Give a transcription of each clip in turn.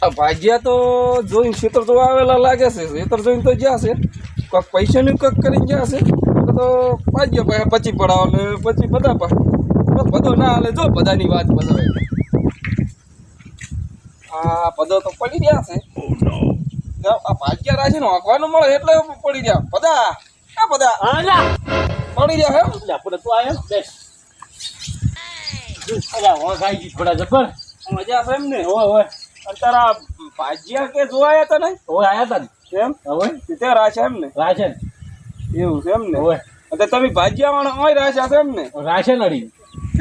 ભાજ્યા તો જોઈને ખેતર જોવા આવેલા લાગે છે. ખેતર જોઈને તો જ્યાં છે કોઈક પૈસાનું કંઈક કરીને જ્યાં છે તો ભાજ્યા પાસે પછી પડાવો ને પછી બધા બધો ના હાલે. જો બધાની વાત બધા આ પદો તો પડી રહ્યા છે. આ ભાજ્યા રાશિ નો આંકવાનું મળે એટલે પડી રહ્યા બધા. આ બધા પડી રહ્યા હે. તું આવ્યો બેસ. અલ્યા હો ગાઈ થોડા જબર મજા છે એમ ને. ઓય તારા ભાજ્યા કે જોવા આવ્યા હતા ને? ઓય આયા તા ને એમ હવે તે રાશિ એમ ને. રાશન એવું છે એમ ને. ઓય એટલે તમે ભાજ્યા વાળા હોય રાશિ છે એમ ને. રાશન અડી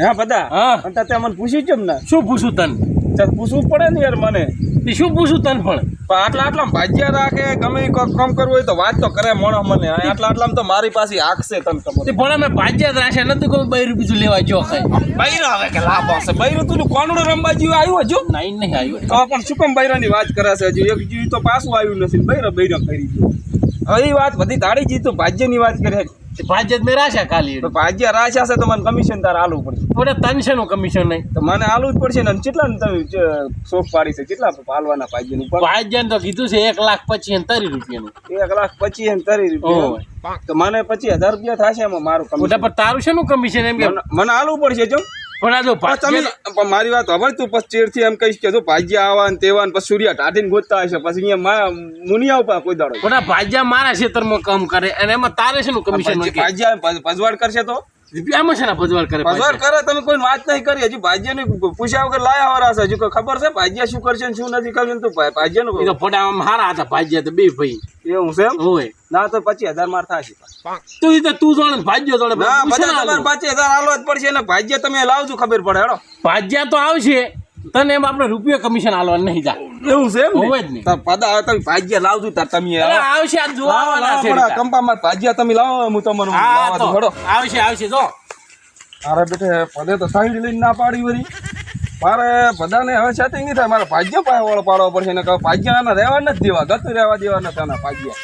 હા બધા. હા અને તે મને પૂછ્યું કેમ ના? શું પૂછું તને? ચાલ પૂછવું પડે ને યાર મને. તે શું પૂછું તને પણ આટલા ભાજ્યા રાખે ગમે ઈ કોઈક કામ કરવું હોય તો વાત તો કરે મોણો મને. આટલામાં તો મારી પાસે આખશે તને ખબર. તે પણ અમે ભાજ્યા જ રાશન નથી કોઈ બૈરું બીજું લેવા જો ખાય બૈરો આવે કે લાભ આવશે. બૈરું તું કોણું રમવા જેવું આવ્યું હજુ? નહીં આવ્યું તો પણ શું કેમ બૈરાની વાત કરે છે? હજુ એક જીવ તો પાછું આવ્યું નથી. બૈરો કરી ગયો. હવે એ વાત બધી તાળી જીતું ભાજ્યની વાત કરે. ભાજ્ય મેં રાશા ખાલી તો ભાજ્યા રાશા છે તો મને કમિશન તારે આલવું પડશે. થોડે ત્રણસોનું કમિશન નહીં તો મને આલવું જ પડશે ને. કેટલા તમે શોખ પાડી છે? કેટલા પાલવાના ભાજ્યનું? ભાજ્ય તો કીધું છે 1,25,30 રૂપિયાનું. 1,25,30 તો મને 25,000 રૂપિયા થશે એમાં મારું કમિશન. પણ તારું શેનું કમિશન એમ કે મને આલવું પડશે. જો પણ આ જો તમે મારી વાત ખબર તું પછી ચેડથી એમ કહીશ કે જો ભાજ્યા આવા ને તેવા ને પછી સૂર્યા ટાટીને ગોતતા હશે પછી અહીંયા મુનિયા ઉપર કોઈ દાડો. પણ આ ભાજ્યા મારા ક્ષેત્રમાં કામ કરે અને એમાં તારે શેનું કમિશન ભાજ્યા ભજવાડ કરશે તો રૂપિયામાં છે ને ભજવાડ કરે ભજવાડ કરે. તમે કોઈ વાત નહીં કરી. હજુ ભાજ્યાને પૂછ્યા વગર લાયા વાળા છે. હજુ કોઈ ખબર છે ભાજ્યા શું કરશે ને શું નથી કરશે? તું ભાજ્યાનું તો ફોટામાં હારા હતા ભાજ્યા તો બે ભાઈ એવું છે એમ હોય ના તો 25,000 માર થશે. તું જાણે ભાજ્યો જાણે ના બધા તમારે 25,000 આલવા જ પડશે ને. ભાજ્યા તમે લાવજો ખબર પડે. હેડો ભાજ્યા તો આવશે તને એમ આપણે રૂપિયા કમિશન આલવાનું નહીં જા એવું છે એમ હોય જ નહીં. પદા હવે તમે ભાજ્યા લાવજો તાર તમે આવશે આ જોવાના છે કંપામાં ભાજ્યા તમે લાવો હું તમારું આવશે જો મારે બેઠે પદે તો સાઈડ લઈને ના પાડી વળી. મારે બધાને હવે સેટિંગ નહીં થાય. મારે ભાજ્ય પાસે વળ પાડવો પડશે ને ભાજ્યાના રહેવા નથી દેવા. ગતું રહેવા દેવા નથી આના ભાજ્યા.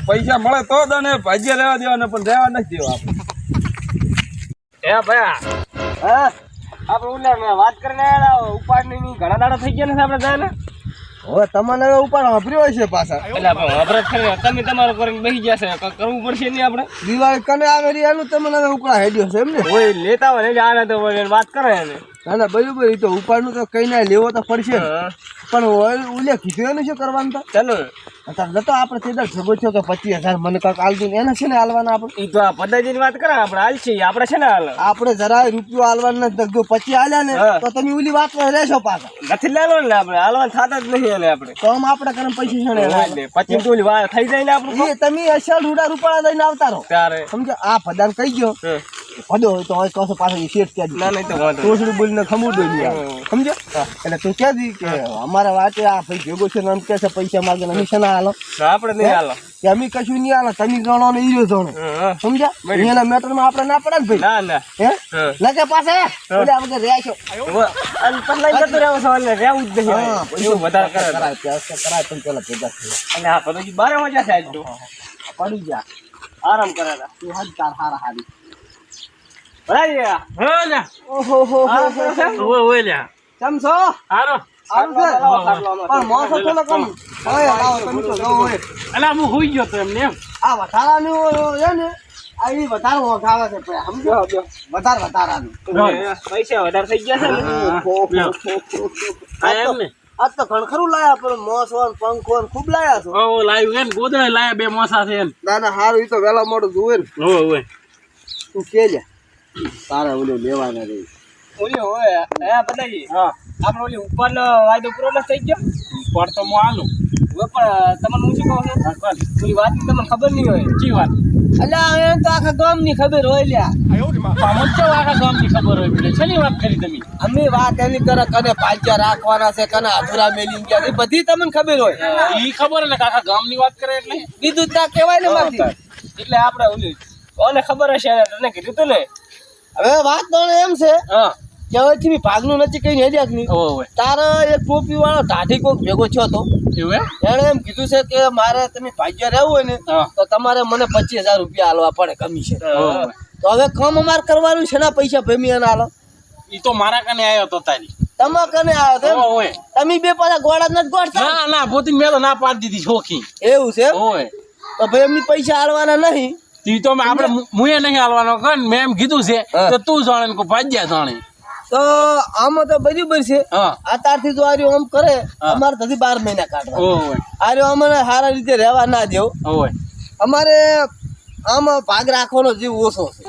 પૈસા મળે તો જ અને ભાજ્ય રહેવા દેવાના પણ રહેવા નથી દેવા આપણે. ભયા હા આપણે ઉલ્લા વાત કરીને ઉપાડની ઘણા દાડા થઈ ગયા ને આપણે જાય ને હવે તમને હવે ઉપાડ વાપર્યો હોય છે પાછા. એટલે તમે તમારું કરીને બેસી જશે કરવું પડશે નહીં આપણે દિવાળી કને આવેલી એનું તમને હવે ઉકળા હેડ્યો છે એમ ને. હોય લેતા હોય ને આને તો વાત કરે ને ના ના બરાબર. એ તો ઉપાડનું તો કઈ ના લેવો તો પડશે પણ ઉલ્લે કીધું એનું શું કરવાનું તો ચાલો નતો આપણે તે જગો છો કે 25,000 મને કાંક આલતું એને છે ને હાલવાના આપણે. એ તો આ પદ્ધતિની વાત કરે આપણે હાલ છે આપણે છે ને હાલ આપણે જરા રૂપિયો હાલવાના નથી. જો 25 હાલ્યા ને તો તમે ઓલી વાત રહેશો પાછા. નથી લેવો ને આપણે હાલવાનું થતા જ નહીં એને આપણે તો આમ આપણે કરે પૈસા છે ને 25 તો ઓલી વાત થઈ જાય ને આપણે તમે અસલ રૂડા રૂપાળા લઈને આવતા રહો ત્યારે સમજો. આ પદાન કહી ગયો પદો હોય તો હવે કહો પાછો શેઠ ક્યાં ના નહીં તો વાંધો તોસડી બોલીને ખમું દઈ સમજો. એટલે તું ક્યાં દી કે અમારા વાતે આ ભાઈ ભેગો છે ને એમ કે છે પૈસા માગે ને હમીશા ના હાલો આપણે નહીં હાલો કે અમે કશું નહીં હાલો. તમે ગણો ને ઈરો જણો સમજ્યા. એના મેટર માં આપણે ના પડે ને ભાઈ. ના ના હે લગે પાસે એટલે આપણે રહેશો અને પતલાઈ જતો રહેવો સવાલ ને રહેવું જ નહીં. એવું વધારે કરાય પણ પેલા ભેગા થઈ અને હા પછી 12 મજા છે આજ તો પડી ગયા આરામ કરે તું હજ તાર હારા હારી. ઓહો ઓય લ્યા કેમ છો? હારો આમ છે પણ મોસો તો ન કમ હોય લાવો તમે તો જાઓ હોય. અલા હું હોઈ ગયો તો એમને એમ આ વધારાનું છે ને આ ઈ વધારે ઓઘાવે છે પછી સમજો વધારાનું પૈસા વધારે થઈ ગયા છે ને એમ ને આજ તો ખણખરું લાયા પણ મોસો ને પંખો ને ખૂબ લાયા છો. ઓ લાવ્યું છે ને ગોદડા લાયા બે મોસા છે એમ ના ના હારું ઈ તો વેલા મોડું જોવે ને. હોય તું કે લે તારે ઓલું લેવાના રહી ઓલી હોય હે બધાજી હા આપણે ઓલી ઉપરનો વાયદો પૂરો ન થઈ ગયો ઉપર તો હું આલું હવે પણ તમને હું શું કહું છું ઓલી વાતની તમને ખબર નહીં હોય ચી વાત અલ્યા એને તો આખા ગામની ખબર હોય લ્યા. મુચ્ચો આખા ગામની ખબર હોય એટલે છેલ્લી વાત કરી તમે અમે વાત એવી કરે કને પાછા રાખવાના છે કને અધૂરા મેલી ગયા એ બધી તમને ખબર હોય. ઈ ખબર ને આખા ગામની વાત કરે એટલે બીજું ત્યાં કહેવાય ને મારથી. એટલે આપણે ઓલી ઓને ખબર હશે તને કીધું તું ને હવે વાત તો એમ છે હા કે હવે ભાગનું નથી કઈ હેડ્યા નહીં. તારે એક ટોપી વાળો ઢાઢી કોક ભેગો છો તો એવું એને એમ કીધું છે કે મારે તમે ભાગ્યા રહેવું હોય ને તો તમારે મને 25,000 રૂપિયા આલવા પડે કમિશન. તો હવે કામ અમારે કરવાનું છે ને પૈસા ભેમી એને આલો. ઈ તો મારા કને આવ્યો તો તારી તમે કને આવ્યો તેમ? ઓય તમે બે પાછા ગોળા નથી ગોળતા ના ના પોતી મેં તો ના પાડી દીધી શોખી એવું છે એમ? ઓય તો ભાઈ એમની પૈસા આલવાના નહીં તી તો આપણે મુએ નહીં હાલવાનો કન મેં એમ કીધું છે હા. તો તું જાણે ને કો ભાજ્યા જાણે તો આમાં તો બરાબર છે હા અત્યારથી જો આર્યો આમ કરે હા. અમારે તો 12 મહિના કાઢવા ઓય આર્યો અમને સારા રીતે રહેવા ના દેવો ઓય અમારે આમાં ભાગ રાખવાનો જીવ ઓછો છે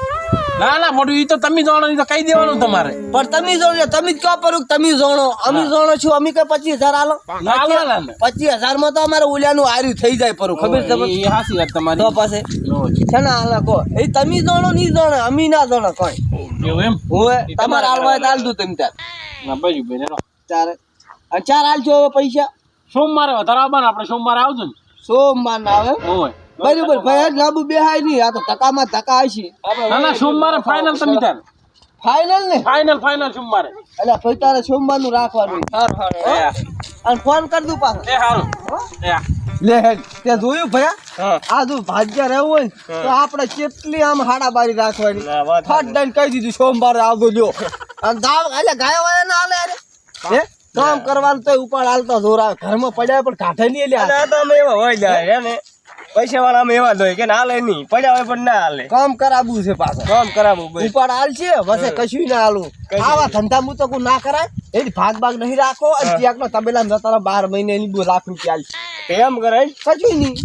ના ના મોટું ઈ તો તમે જાણો ઈ તો કહી દેવાનું તમારે પણ તમે જાણો તમે જ કહો પરું તમે જાણો અમે જાણો છું અમે કઈ 25,000 આલો ના આલવાના ને. 25,000 માં તો અમારે ઓલિયાનું આર્યું થઈ જાય પરું ખબર તમને ઈ હાસી વાત તમારી તો પાસે છે ને હાલા કહો એ તમે જાણો નહીં જાણો અમે ના જાણો કઈ એવું એમ હું ઈ તમારે હાલવા હોય તો હાલ દઉં તમે ત્યાં ના બાજુ બેન હેલો. ચારે અને 4 હાલજો હવે પૈસા સોમવારે વધારે આવવાના આપણે સોમવારે આવજો ને સોમવાર ના આવે ઓય બરાબર ભાઈ આજ લાંબુ બેહાય નહીં આ તો ટકામાં ટકા હશે ના ના સોમવારે ફાઇનલ તમે તાર ફાઇનલ ને ફાઇનલ સોમવારે એટલે પછી તારે સોમવાર નું રાખવાનું અને ફોન કર દઉં પાછો એ હારું એ લે હેડ તે જોયું ભયા હા આ જો ભાગ્ય રહેવું હોય ને તો આપણે કેટલી આમ હાડાબારી રાખવાની ના, વાત ફટ દઈને કહી દીધું સોમવારે આવજો લ્યો અને ગાવ એટલે ગાયો હોય ને હાલે અરે હે કામ કરવાનું તો ઉપાડ હાલતો જોર આવે ઘરમાં પડ્યા પણ કાઢે નહીં લે તો અમે એવા હોય જાય હે ને પૈસા વાળા અમે એવા જ હોય કે હાલે નહીં પડ્યા હોય પણ ના હાલે કામ કરાવવું છે પાછું કામ કરાવવું ઉપાડ હાલ છે વસે કશું ના હાલું આવા ધંધા હું તો કોઈ ના કરાય એની ભાગ ભાગ નહીં રાખો અને ત્યાંનો તબેલા જતા 12 મહિને એની 2 લાખ રૂપિયા હાલ એમ કરે કશું નહીં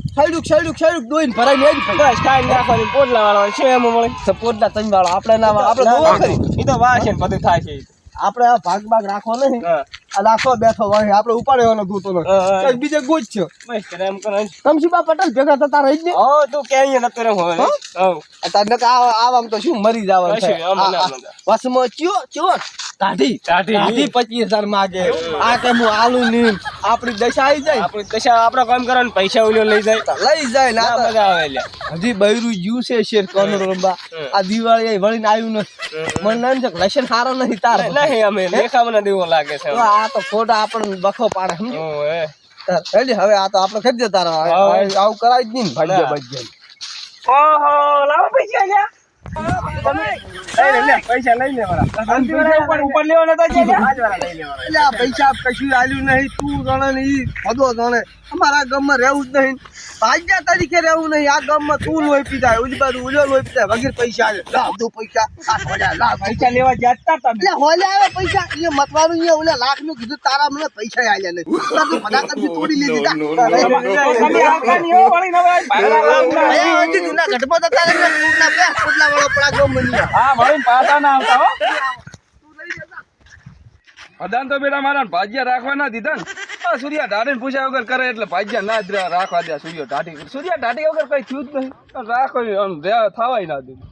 છેડુક દોઈને ભરાઈ ને બસ કાંઈ નાખવાની પોટલા વાળા છે એમ મળે સપોર્ટ ના તંગ વાળો આપણે ના વાળો આપણે દોવા કરી ઈ તો વાહ છે ને બધું થાય છે આપણે આ ભાગ ભાગ રાખવો નહીં હા આ રાખો બેઠો હોય આપણે ઉપાડવાનો ગોતો હા, હા. નથી બીજે ગોજ છે બસ કરે એમ કરે તમશીબા પટેલ ભેગા થતા રહી જ ને ઓ તું કે અહીંયા નતો રમ હવે હો તને આવામ તો શું મરી જવાનું છે કશું, આમાં ના મજા. વસમાં ચિયો કાઢી કાઢી. 25,000 માગે આ કે હું આલુ નહીં આપણી દશા આવી જાય આપણે કશા આપણો કામ કરવાનું પૈસા ઓલ્યો લઈ જાય લઈ જાય ના ના મજા આવે લ્યા હજી બૈરું યુ છે શેર કોનો રંબા આ દિવાળી વળીને આવ્યું નથી મને નામ છે લસણ સારો નહીં તાર નહીં અમે દેખાવાના દેવો લાગે છે તો આ તો ખોટા આપણને બખો પાડે સમજો ઓ હે રેડી હવે આ તો આપણે ખરી જતા રહો આવું કરાય જ નહીં ને ભાગ્ય ના. ભાગ્ય ઓહો લાવો પૈસા લ્યા પૈસા લઈ લેવાના ઉપર લેવાના તો લઈ લેવાના એટલે આ પૈસા કશું આલ્યું નહીં તું જાણે ને ઈ બધો જાણે અમારા ગામમાં રહેવું જ નહીં ભાગ્યા તરીકે રહેવું નહીં આ ગામમાં તું લોહી પીધાય ઓલી બાજુ ઓલો લોહી પીધાય વગેરે પૈસા આવે લાવ દો પૈસા આ થોડા લાવ પૈસા લેવા જતા તમે એટલે હોલે આવે પૈસા એ મતવાનું અહીંયા ઓલા લાખ નું કીધું તારા મને પૈસા આલ્યા નહીં તું ફટાકડથી તોડી લીધી તમે આવવાની હો વળી નવા જૂના ઘટમાં તો તારે ના બે પોટલા વાળો પડા ગયો મની હા વળી પાછા ના આવતા હો અદાન તો બેટા મારા ભાજ્યા રાખવા ના દીધા ને આ સૂર્યા ઢાઢીને પૂછ્યા વગર કરે એટલે ભાજ્યા ના જ રાખવા દે સૂર્યો ઢાઢી સૂર્યા ઢાઢી વગર કઈ થયું જ નહીં રાખો થવાય ના દીધું